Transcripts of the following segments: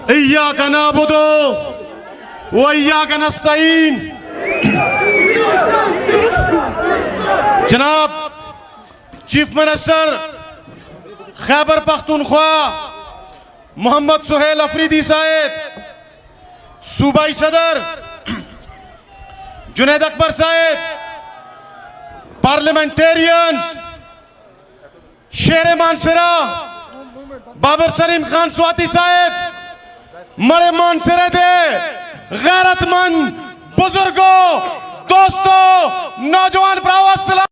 इय्याका नअबुदु व इय्याका नस्तईन। जनाब chief minister Khyber Pakhtunkhwa Mohammad Suhail Afridi साहेब, सूबाई सदर जुनैद अकबर साहेब, पार्लियामेंटेरियंस शेर मानसरा बाबर सलीम खान स्वाति साहेब, मरे मानसरे दे गैरतमंद बुजुर्गों, दोस्तों, नौजवान भराओ, अस्सलाम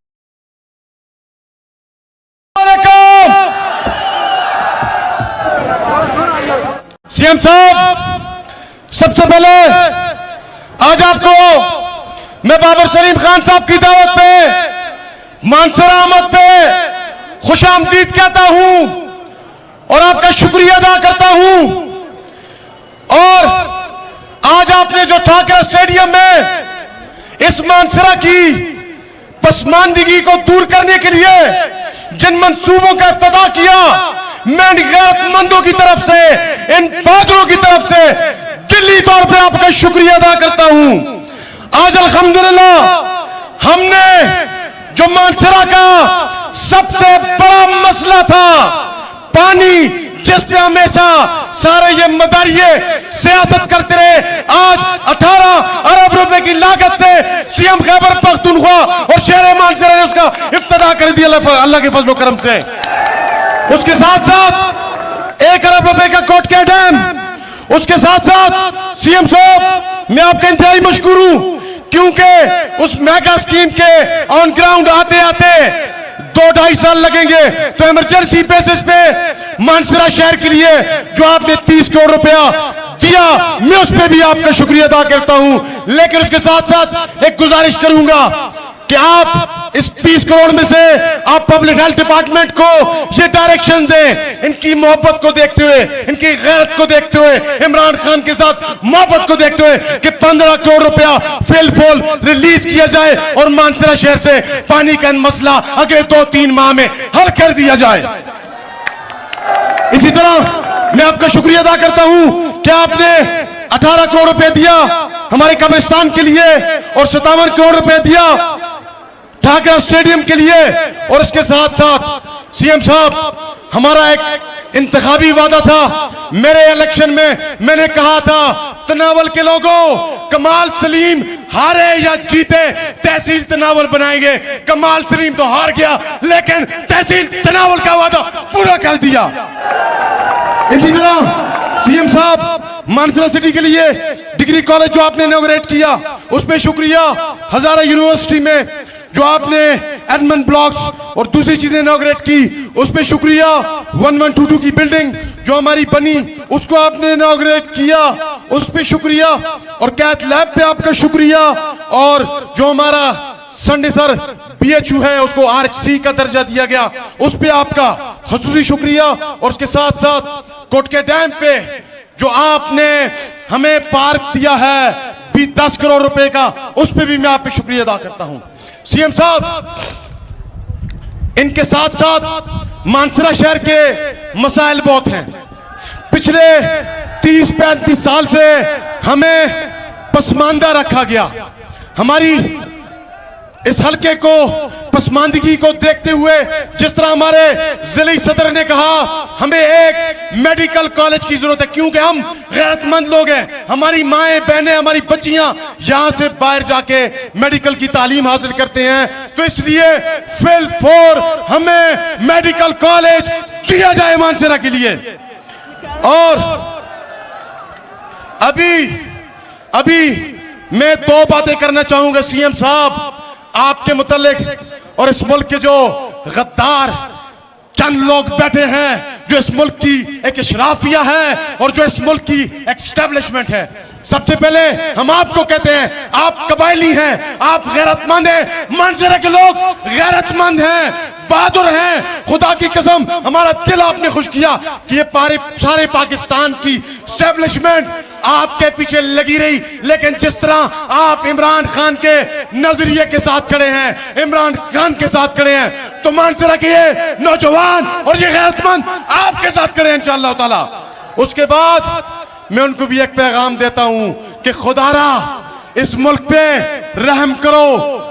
वालेकुम। सीएम साहब, सबसे पहले आज आपको मैं बाबर सलीम खान साहब की दावत पे मानसरा आमद पे खुशामदीद कहता हूं और आपका शुक्रिया अदा करता हूं। और आज आपने जो ठाकरे स्टेडियम में इस मानसरा की पसमानदगी को दूर करने के लिए जिन मंसूबों का इफ्तिताह किया, मैं गैरतमंदों की तरफ से, इन बहादुरों की तरफ से दिली तौर पे आपका शुक्रिया अदा करता हूं। आज अल्हम्दुलिल्लाह हमने जो मानसरा का सबसे बड़ा मसला था पानी, जिस पे हमेशा सारे ये मदारिये सियासत करते रहे, आज 18 अरब रुपए की लागत से सीएम खैबर पख्तूनख्वा और शहर मानसरा ने उसका इफ्तिताह कर दिया अल्लाह के फजल करम से। उसके साथ साथ 1 अरब रुपए का कोटके डैम, उसके साथ साथ सीएम साहब मैं आपका इंतहाई मशकूर हूं, क्योंकि उस मेगा स्कीम के ऑन ग्राउंड आते आते 2-2.5 साल लगेंगे, तो इमरजेंसी बेसिस पे मानसरा शहर के लिए जो आपने 30 करोड़ रुपया दिया, मैं उस पे भी आपका शुक्रिया अदा करता हूं। लेकिन उसके साथ साथ एक गुजारिश करूंगा कि आप इस 30 करोड़ में से आप पब्लिक हेल्थ डिपार्टमेंट को ये डायरेक्शन दें, इनकी मोहब्बत को देखते हुए, इनकी गैरत को देखते हुए, इमरान खान के साथ मोहब्बत को देखते हुए कि 15 करोड़ रुपया फिलफोल रिलीज किया जाए और मानसरा शहर से पानी का मसला अगले 2-3 माह में हल कर दिया जाए। इसी तरह मैं आपका शुक्रिया अदा करता हूं कि आपने 18 करोड़ रुपए दिया हमारे कब्रिस्तान के लिए और 57 करोड़ रुपए दिया ठाकरा स्टेडियम के लिए। और इसके साथ साथ सीएम साहब, हमारा एक इंतखाबी वादा था, मेरे इलेक्शन में मैंने कहा था तनावल के लोगों, कमाल सलीम हारे या जीते तहसील तनावल बनाएंगे। कमाल सलीम तो हार गया, लेकिन तहसील तनावल का वादा पूरा कर दिया। इसी तरह सीएम साहब, मानसरा सिटी के लिए डिग्री कॉलेज जो आपने इनॉग्रेट किया, उसमें शुक्रिया। हजारा यूनिवर्सिटी में जो आपने एडमिन ब्लॉक्स और दूसरी चीजें इनॉग्रेट की, उस पे शुक्रिया। 1122 की बिल्डिंग जो हमारी बनी, उसको आपने इनॉग्रेट किया, उस पे शुक्रिया। और कैथ लैब पे आपका शुक्रिया। और जो हमारा संडे सर BHU है, उसको RHC का दर्जा दिया गया, उस पे आपका खसूसी शुक्रिया। और उसके साथ साथ कोटके डैम पे जो आपने हमें पार्क दिया है 10 करोड़ रुपए का, उस पे भी मैं आप पे शुक्रिया अदा करता हूं। सीएम साहब, इनके साथ साथ मानसरा शहर के मसाइल बहुत हैं। पिछले 30-35 साल से हमें पसमानदा रखा गया। हमारी इस हल्के को पसमानदगी को देखते हुए, जिस तरह हमारे जिले सदर ने कहा हमें एक मेडिकल कॉलेज की जरूरत है, क्योंकि हम गैरतमंद लोग हैं, हमारी माएं बहनें, हमारी बच्चियां यहां से बाहर जाके मेडिकल की तालीम हासिल करते हैं, तो इसलिए फिलफोर हमें मेडिकल कॉलेज दिया जाए मानसरा के लिए। और अभी मैं 2 बातें करना चाहूंगा सीएम साहब आपके मुतालिक। और इस मुल्क के जो गद्दार चंद लोग बैठे हैं, जो इस मुल्क की एक इशराफिया है और जो इस मुल्क की एस्टेब्लिशमेंट है, सबसे पहले हम आपको कहते हैं, आप कबायली हैं, आप गैरतमंद हैं। मानसरा के लोग गैरतमंद हैं, बहादुर हैं। खुदा की कसम हमारा दिल आपने खुश किया कि ये सारे पाकिस्तान की एस्टेब्लिशमेंट आपके पीछे लगी रही, लेकिन जिस तरह आप इमरान खान के नजरिए के साथ खड़े हैं, इमरान खान के साथ खड़े हैं, तो मानसरा के ये नौजवान और ये गैरतमंद आपके साथ खड़े हैं इंशाअल्लाह ताला। उसके बाद मैं उनको भी एक पैगाम देता हूं कि खुदारा इस मुल्क पे रहम करो,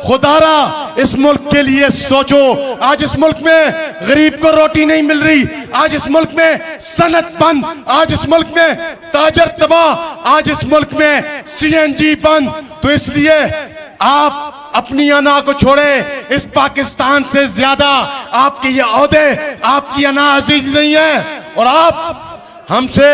खुदारा इस मुल्क के लिए सोचो। आज इस मुल्क में गरीब को रोटी नहीं मिल रही, आज इस मुल्क में सनत बंद, आज इस मुल्क में ताजर तबाह, आज इस मुल्क में CNG बंद। तो इसलिए आप अपनी अना को छोड़े, इस पाकिस्तान से ज्यादा आपके ये ओहदे, आपकी अना अजीज नहीं है। और आप हमसे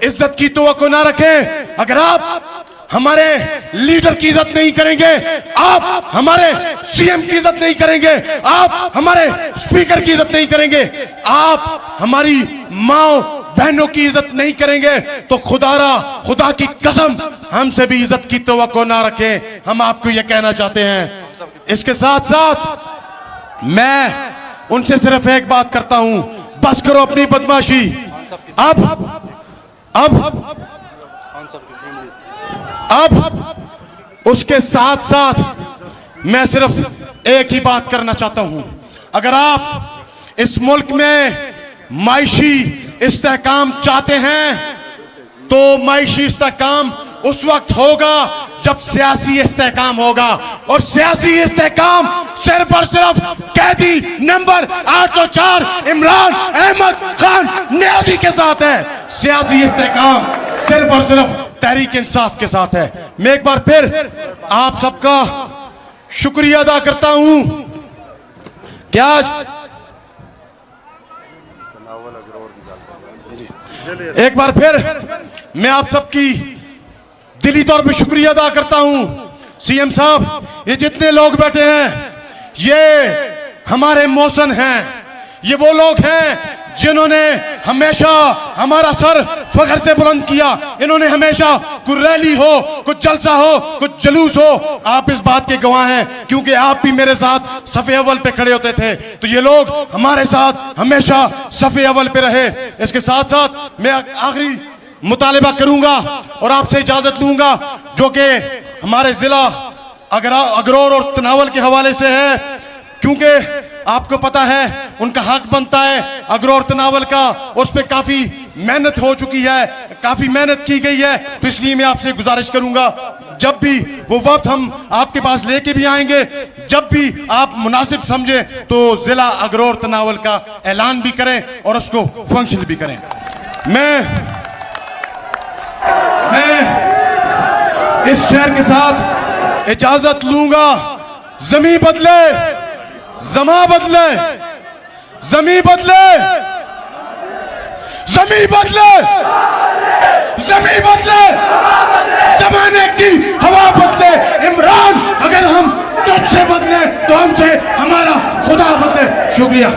इज्जत की तवक्को ना रखें। अगर आप हमारे लीडर की इज्जत नहीं करेंगे, आप हमारे CM की इज्जत नहीं करेंगे, आप हमारे स्पीकर की इज्जत नहीं करेंगे, आप हमारी माओ बहनों की इज्जत नहीं करेंगे, तो खुदा की कसम हमसे भी इज्जत की तवक्को ना रखें। हम आपको यह कहना चाहते हैं। इसके साथ साथ मैं उनसे सिर्फ एक बात करता हूं, बस करो अपनी बदमाशी। अब उसके साथ साथ मैं सिर्फ एक ही बात करना चाहता हूं। अगर आप इस मुल्क में मायशी इस्तेहकाम चाहते हैं, तो मायशी इस्तेहकाम उस वक्त होगा जब सियासी इस्तेहकाम होगा। और सियासी इस्तेहकाम सिर्फ और सिर्फ कैदी नंबर 804 इमरान अहमद खान नियाजी के साथ है। सियासी इस्तेहकाम सिर्फ और सिर्फ तहरीक इंसाफ के साथ है। मैं एक बार फिर आप सबका शुक्रिया अदा करता हूं कि आज एक बार फिर मैं आप सबकी दिली तौर पे शुक्रिया अदा करता हूं। CM साहब, ये जितने लोग बैठे हैं ये हमारे मौसन हैं, ये वो लोग हैं जिन्होंने हमेशा हमारा सर फख्र से बुलंद किया। इन्होंने हमेशा कुछ रैली हो, कुछ जलसा हो, कुछ जुलूस हो, आप इस बात के गवाह हैं, क्योंकि आप भी मेरे साथ सफ़े अव्वल पे खड़े होते थे। तो ये लोग हमारे साथ हमेशा सफ़े अव्वल पे रहे। इसके साथ साथ मैं आखिरी मुतालिबा करूंगा और आपसे इजाजत लूंगा, जो कि हमारे जिला अगरोर और तनावल के हवाले से है, क्योंकि आपको पता है उनका हक बनता है अगरोर तनावल का। उस पर काफी मेहनत हो चुकी है, काफी मेहनत की गई है। तो इसलिए मैं आपसे गुजारिश करूंगा, जब भी वो वक्त हम आपके पास लेके भी आएंगे, जब भी आप मुनासिब समझे, तो जिला अगरोर तनावल का ऐलान भी करें और उसको फंक्शन भी करें। मैं इस शहर के साथ इजाजत लूंगा। जमी बदले, जमा बदले, जमी बदले, जमी बदले, जमी बदले, जमाने की हवा बदले। इमरान, अगर हम तुझसे बदले तो हमसे हमारा खुदा बदले। शुक्रिया।